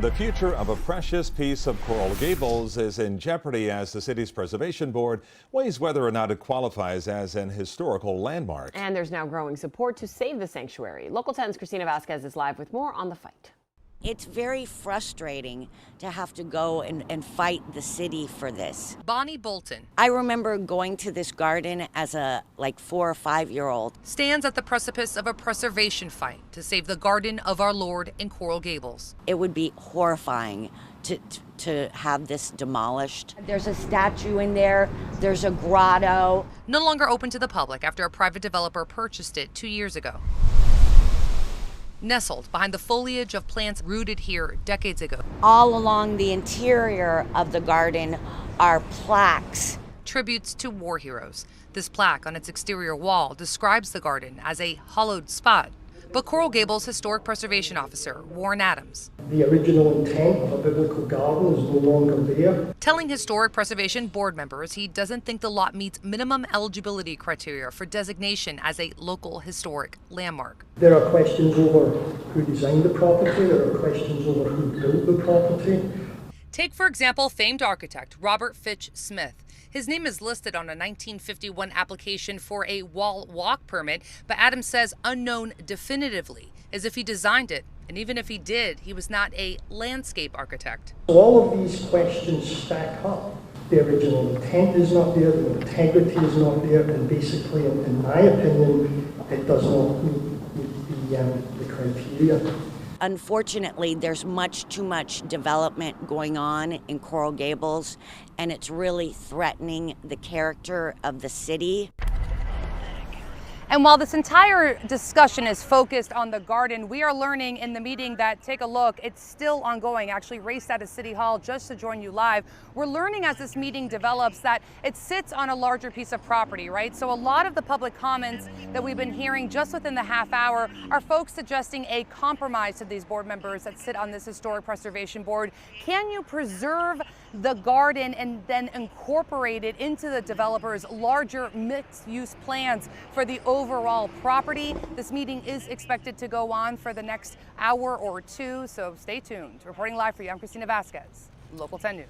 The future of a precious piece of Coral Gables is in jeopardy as the city's preservation board weighs whether or not it qualifies as an historical landmark. And there's now growing support to save the sanctuary. Local 10's Christina Vasquez is live with more on the fight. It's very frustrating to have to go and fight the city for this. Bonnie Bolton I remember going to this garden as a 4 or 5 year old. stands at the precipice of a preservation fight to save the Garden of Our Lord in Coral Gables. It would be horrifying to have this demolished. There's a statue in there, there's a grotto. No longer open to the public after a private developer purchased it 2 years ago. Nestled behind the foliage of plants rooted here decades ago. All along the interior of the garden are plaques. Tributes to war heroes. This plaque on its exterior wall describes the garden as a hollowed spot. But Coral Gables Historic Preservation Officer Warren Adams, The original intent of a biblical garden is no longer there. telling Historic Preservation board members he doesn't think the lot meets minimum eligibility criteria for designation as a local historic landmark. There are questions over who designed the property, there are questions over who built the property. Take, for example, famed architect Robert Fitch Smith. His name is listed on a 1951 application for a wall walk permit, but Adams says unknown definitively, as if he designed it. And even if he did, he was not a landscape architect. So all of these questions stack up. The original intent is not there, the integrity is not there, and basically, in my opinion, it does not meet the criteria. Unfortunately, there's much too much development going on in Coral Gables, and it's really threatening the character of the city. And while this entire discussion is focused on the garden, we are learning in the meeting that, take a look, it's still ongoing. Actually raced out of City Hall just to join you live. We're learning as this meeting develops that it sits on a larger piece of property, right? So a lot of the public comments that we've been hearing just within the half hour are folks suggesting a compromise to these board members that sit on this historic preservation board. Can you preserve the garden and then incorporate it into the developer's larger mixed-use plans for the overall property? This meeting is expected to go on for the next hour or two, so stay tuned. Reporting live for you, I'm Christina Vasquez, Local 10 News.